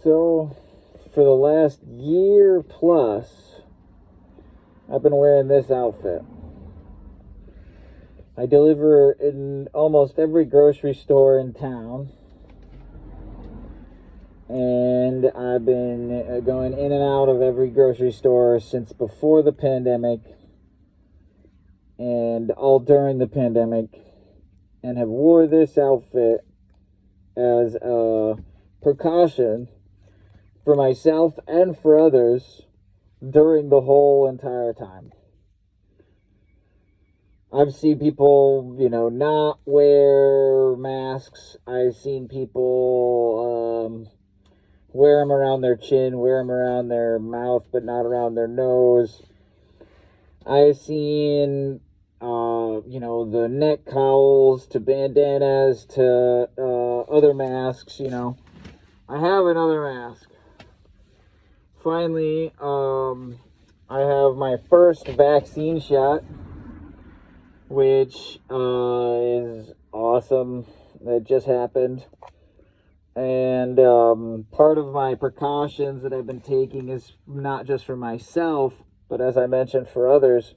So, for the last year plus, I've been wearing this outfit. I deliver in almost every grocery store in town. And I've been going in and out of every grocery store since before the pandemic and all during the pandemic, and have wore this outfit as a precaution for myself and for others during the whole entire time. I've seen people, not wear masks. I've seen people wear them around their chin, wear them around their mouth, but not around their nose. I've seen, the neck cowls to bandanas to other masks, I have another mask. Finally, I have my first vaccine shot, which is awesome. That just happened. And part of my precautions that I've been taking is not just for myself, but as I mentioned, for others.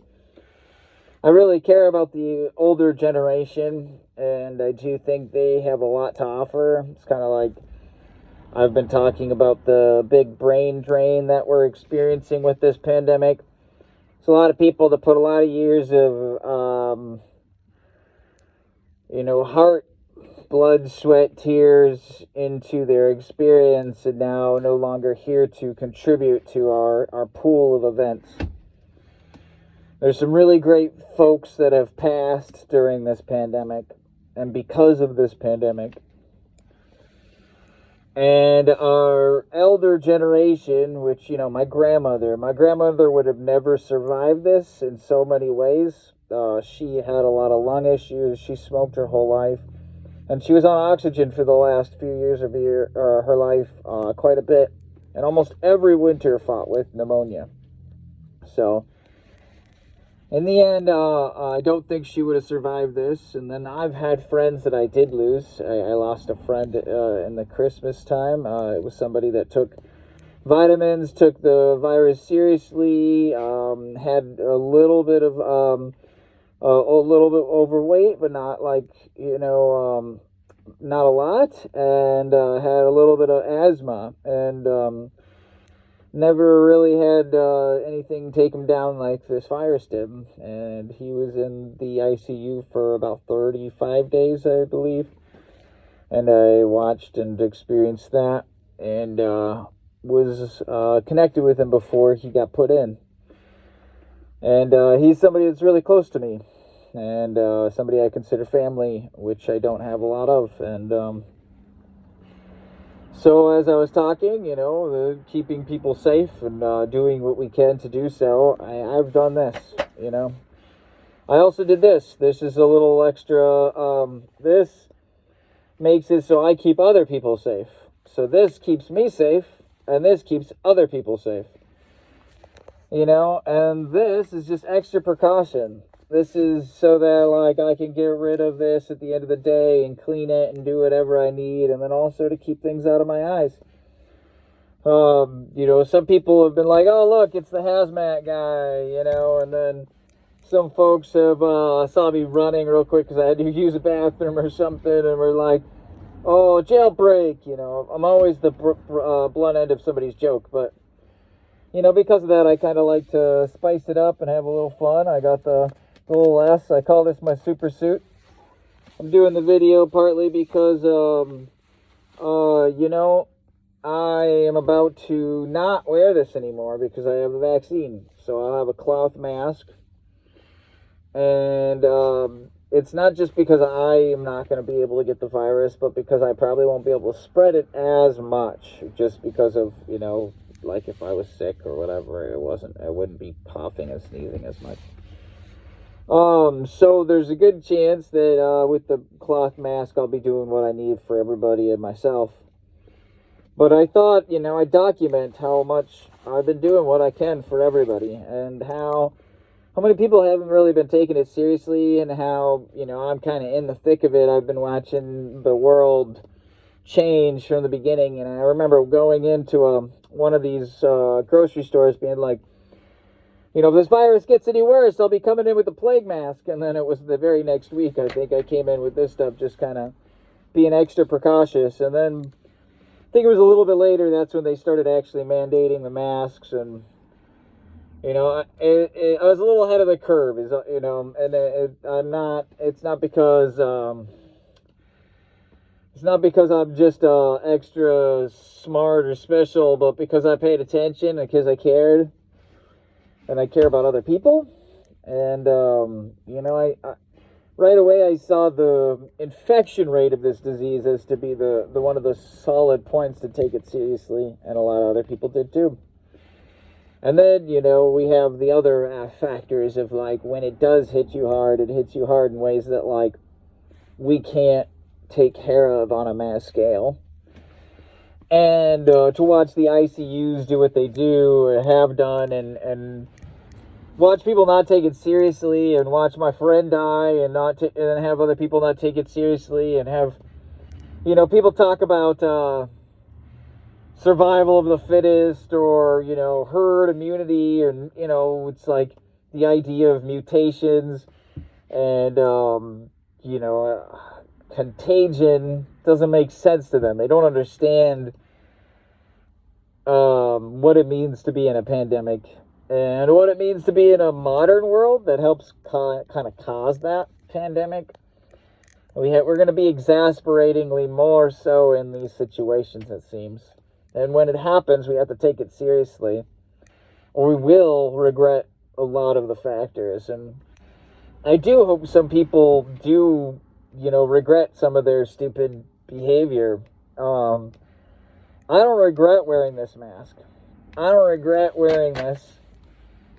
I really care about the older generation, and I do think they have a lot to offer. It's kind of like I've been talking about the big brain drain that we're experiencing with this pandemic. It's a lot of people that put a lot of years of, heart, blood, sweat, tears into their experience, and now no longer here to contribute to our pool of events. There's some really great folks that have passed during this pandemic and because of this pandemic. And our elder generation, which, my grandmother would have never survived this in so many ways. She had a lot of lung issues. She smoked her whole life. And she was on oxygen for the last few years of her life, quite a bit. And almost every winter fought with pneumonia. So, in the end, I don't think she would have survived this. And then I've had friends that I did lose. I lost a friend in the Christmas time. It was somebody that took vitamins, took the virus seriously, had a little bit of a little bit overweight, but not like, not a lot, and had a little bit of asthma, and never really had anything take him down like this virus did. And he was in the ICU for about 35 days, I believe. And I watched and experienced that, and was connected with him before he got put in. And he's somebody that's really close to me, and somebody I consider family, which I don't have a lot of. And so as I was talking, keeping people safe and doing what we can to do so, I've done this, I also did this. This is a little extra. This makes it so I keep other people safe. So this keeps me safe, and this keeps other people safe. And this is just extra precaution. This is so that, I can get rid of this at the end of the day and clean it and do whatever I need, and then also to keep things out of my eyes. Some people have been like, oh, look, it's the hazmat guy, and then some folks have saw me running real quick because I had to use a bathroom or something, and were like, oh, jailbreak, I'm always the blunt end of somebody's joke, but, because of that, I kind of like to spice it up and have a little fun. I got the little S. I call this my super suit. I'm doing the video partly because, I am about to not wear this anymore because I have a vaccine. So I'll have a cloth mask. And it's not just because I am not going to be able to get the virus, but because I probably won't be able to spread it as much. Just because of, like if I was sick or whatever, I wouldn't be coughing and sneezing as much. So there's a good chance that with the cloth mask, I'll be doing what I need for everybody and myself. But I thought, I'd document how much I've been doing what I can for everybody, and how many people haven't really been taking it seriously, and how, I'm kind of in the thick of it. I've been watching the world change from the beginning. And I remember going into one of these grocery stores being like, if this virus gets any worse, I'll be coming in with a plague mask. And then it was the very next week, I think I came in with this stuff, just kind of being extra precautious. And then I think it was a little bit later, that's when they started actually mandating the masks. And, I was a little ahead of the curve, it's not because I'm just extra smart or special, but because I paid attention and because I cared. And I care about other people. And, I right away I saw the infection rate of this disease as to be the one of the solid points to take it seriously. And a lot of other people did too. And then, we have the other factors of, like, when it does hit you hard, it hits you hard in ways that, like, we can't take care of on a mass scale. And to watch the ICUs do what they do or have done, and watch people not take it seriously, and watch my friend die and and have other people not take it seriously, and have people talk about survival of the fittest, or herd immunity, and it's like the idea of mutations and contagion doesn't make sense to them. They don't understand what it means to be in a pandemic and what it means to be in a modern world that helps kind of cause that pandemic. We're going to be exasperatingly more so in these situations, it seems. And when it happens, we have to take it seriously, or we will regret a lot of the factors. And I do hope some people do, regret some of their stupid behavior. I don't regret wearing this mask. I don't regret wearing this.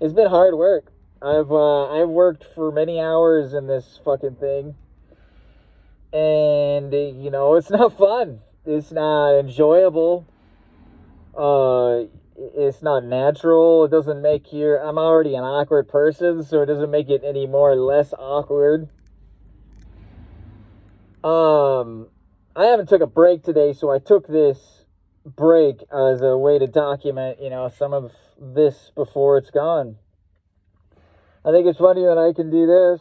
It's been hard work. I've worked for many hours in this fucking thing. And, it's not fun. It's not enjoyable. It's not natural. It doesn't make I'm already an awkward person, so it doesn't make it any more or less awkward. I haven't took a break today, so I took this break as a way to document, some of this before it's gone. I think it's funny that I can do this.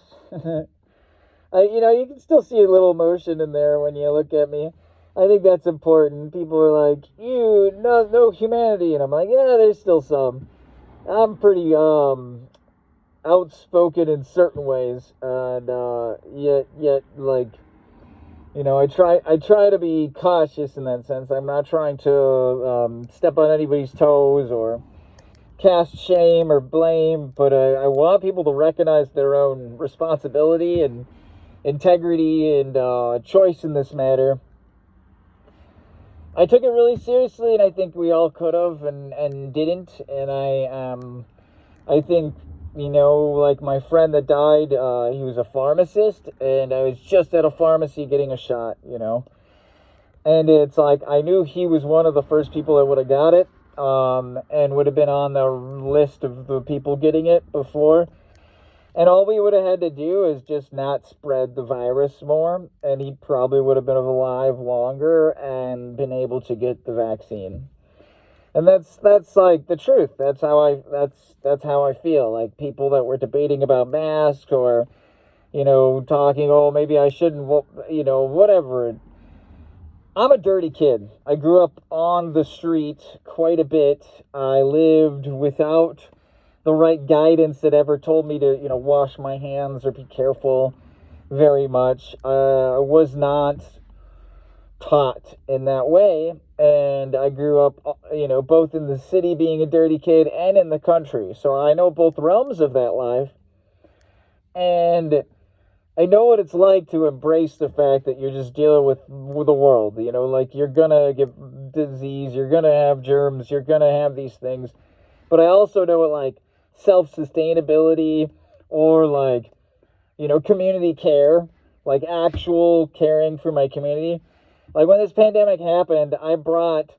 You can still see a little emotion in there when you look at me. I think that's important. People are like, no humanity. And I'm like, yeah, there's still some. I'm pretty, outspoken in certain ways. And, yet, like, I try to be cautious in that sense. I'm not trying to, step on anybody's toes or cast shame or blame, but I want people to recognize their own responsibility and integrity and choice in this matter. I took it really seriously, and I think we all could have and didn't. And I think, like my friend that died, he was a pharmacist, and I was just at a pharmacy getting a shot, And it's like, I knew he was one of the first people that would have got it, and would have been on the list of the people getting it before. And all we would have had to do is just not spread the virus more, and he probably would have been alive longer and been able to get the vaccine. And that's like the truth. That's how I feel. Like people that were debating about masks or, talking, oh, maybe I shouldn't, whatever. I'm a dirty kid. I grew up on the street quite a bit. I lived without the right guidance that ever told me to, wash my hands or be careful very much. I was not taught in that way, and I grew up, both in the city being a dirty kid and in the country. So I know both realms of that life, and I know what it's like to embrace the fact that you're just dealing with the world. Like you're gonna get disease, you're gonna have germs, you're gonna have these things. But I also know what like self-sustainability or like, community care, like actual caring for my community. Like when this pandemic happened, I brought,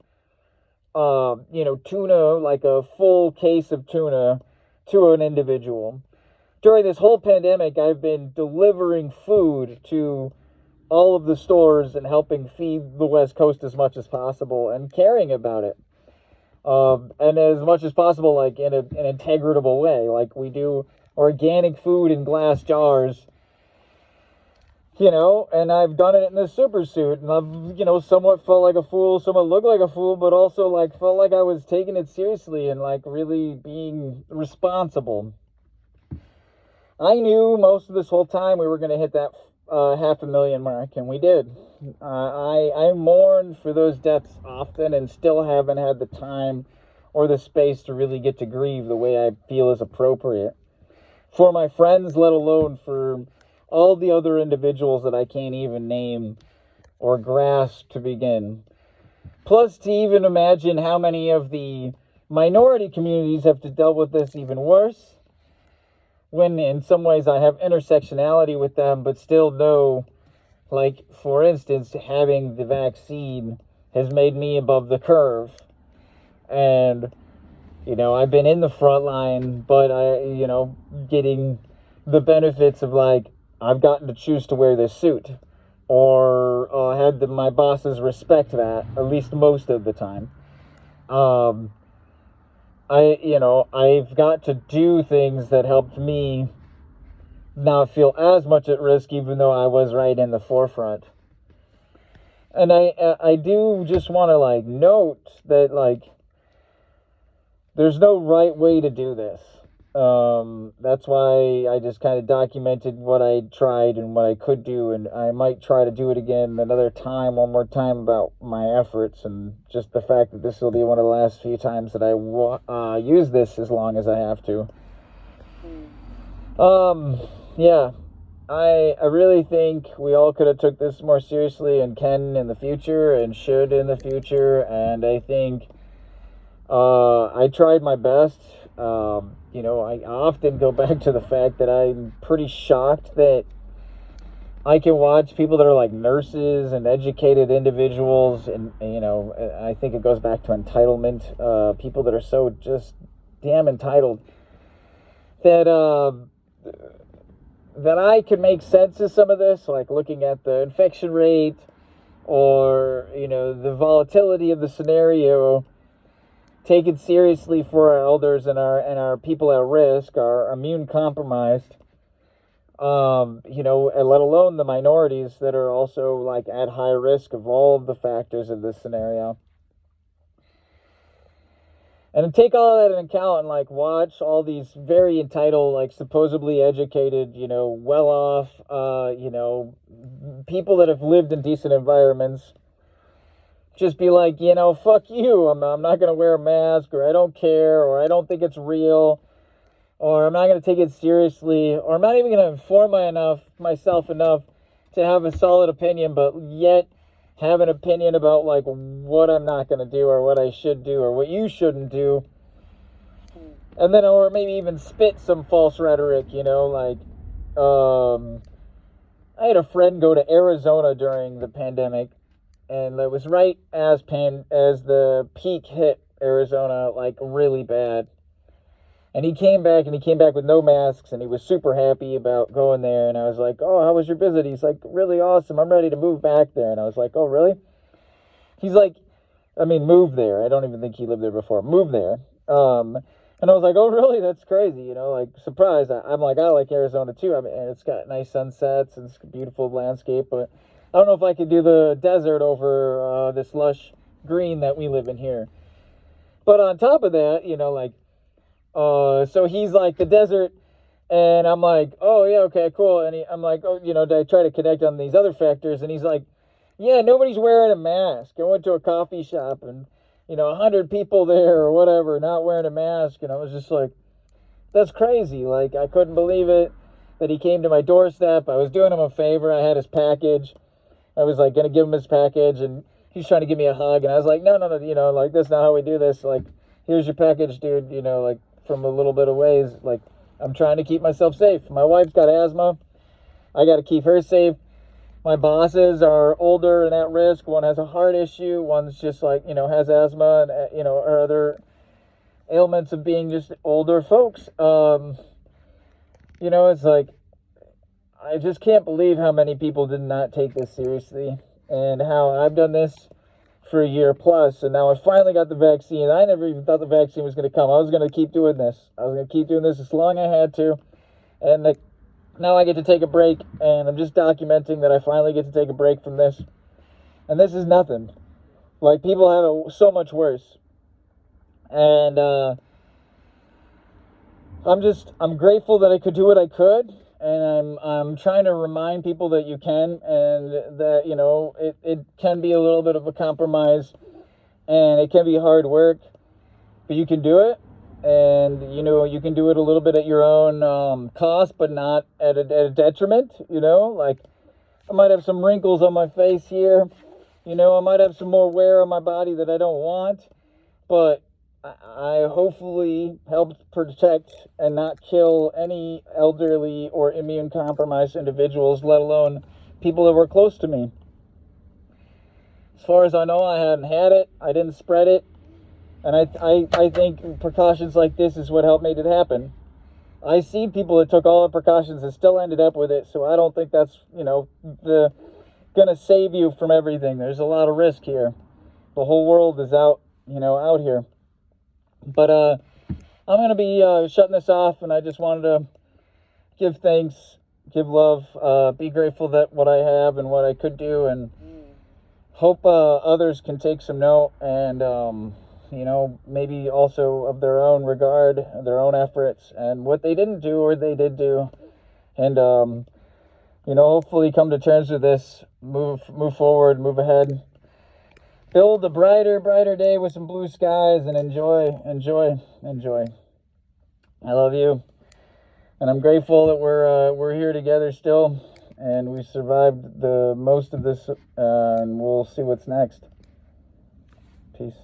tuna, like a full case of tuna to an individual. During this whole pandemic, I've been delivering food to all of the stores and helping feed the West Coast as much as possible and caring about it. And as much as possible, like in an integratable way, like we do organic food in glass jars, and I've done it in this super suit, and I've, somewhat felt like a fool, somewhat looked like a fool, but also, like, felt like I was taking it seriously and, like, really being responsible. I knew most of this whole time we were going to hit that 500,000 mark, and we did. I mourn for those deaths often and still haven't had the time or the space to really get to grieve the way I feel is appropriate. For my friends, let alone for all the other individuals that I can't even name or grasp to begin. Plus, to even imagine how many of the minority communities have to deal with this even worse, when in some ways I have intersectionality with them, but still know, like, for instance, having the vaccine has made me above the curve. And, I've been in the front line, but getting the benefits of, like, I've gotten to choose to wear this suit, or had my bosses respect that, at least most of the time. I've got to do things that helped me not feel as much at risk, even though I was right in the forefront. And I do just want to, like, note that, like, there's no right way to do this. That's why I just kind of documented what I tried and what I could do, and I might try to do it again another time, one more time, about my efforts, and just the fact that this will be one of the last few times that I use this as long as I have to. Yeah, I really think we all could have took this more seriously and can in the future and should in the future, and I think I tried my best. I often go back to the fact that I'm pretty shocked that I can watch people that are like nurses and educated individuals, and I think it goes back to entitlement. People that are so just damn entitled that I could make sense of some of this, like looking at the infection rate or the volatility of the scenario. Take it seriously for our elders and our people at risk, our immune compromised, and let alone the minorities that are also, like, at high risk of all of the factors of this scenario. And take all that into account and, like, watch all these very entitled, like, supposedly educated, well-off, people that have lived in decent environments just be like, fuck you, I'm not going to wear a mask, or I don't care, or I don't think it's real, or I'm not going to take it seriously, or I'm not even going to inform myself enough to have a solid opinion, but yet have an opinion about, like, what I'm not going to do, or what I should do, or what you shouldn't do. And then, or maybe even spit some false rhetoric, like, I had a friend go to Arizona during the pandemic, and it was right as the peak hit Arizona, like, really bad. And he came back with no masks, and he was super happy about going there. And I was like, oh, how was your visit? He's like, really awesome. I'm ready to move back there. And I was like, oh, really? He's like, move there. I don't even think he lived there before. Move there. And I was like, oh, really? That's crazy. Like, surprised. I'm like, I like Arizona too. And it's got nice sunsets and it's a beautiful landscape, but I don't know if I could do the desert over this lush green that we live in here. But on top of that, so he's like, the desert, and I'm like, oh, yeah, okay, cool. And I'm like, oh, did I try to connect on these other factors? And he's like, yeah, nobody's wearing a mask. I went to a coffee shop, and, 100 people there or whatever not wearing a mask. And I was just like, that's crazy. Like, I couldn't believe it that he came to my doorstep. I was doing him a favor. I had his package. I was, like, going to give him his package, and he's trying to give me a hug, and I was like, no, like, that's not how we do this. Like, here's your package, dude, like, from a little bit of ways. Like, I'm trying to keep myself safe. My wife's got asthma. I got to keep her safe. My bosses are older and at risk. One has a heart issue. One's just, like, has asthma and, or other ailments of being just older folks. It's like, I just can't believe how many people did not take this seriously, and how I've done this for a year plus, and now I finally got the vaccine. I never even thought the vaccine was going to come. I was going to keep doing this. I was going to keep doing this as long as I had to, and now I get to take a break, and I'm just documenting that I finally get to take a break from this. And this is nothing. Like, people have it so much worse. And I'm grateful that I could do what I could, and I'm trying to remind people that you can, and that, you know, it can be a little bit of a compromise, and it can be hard work, but you can do it. And, you know, you can do it a little bit at your own cost, but not at a detriment, you know? Like, I might have some wrinkles on my face here, you know, I might have some more wear on my body that I don't want, but I hopefully helped protect and not kill any elderly or immune compromised individuals, let alone people that were close to me. As far as I know, I hadn't had it, I didn't spread it, and I think precautions like this is what helped make it happen. I see people that took all the precautions and still ended up with it, so I don't think that's, you know, gonna save you from everything. There's a lot of risk here. The whole world is out here. But I'm gonna be shutting this off, and I just wanted to give thanks, give love, be grateful that what I have and what I could do, and hope others can take some note, and you know, maybe also of their own regard, their own efforts, and what they didn't do or they did do, and you know, hopefully come to terms with this, move forward, move ahead, build a brighter day with some blue skies, and enjoy. I love you, and I'm grateful that we're here together still, and we survived the most of this, and we'll see what's next. Peace.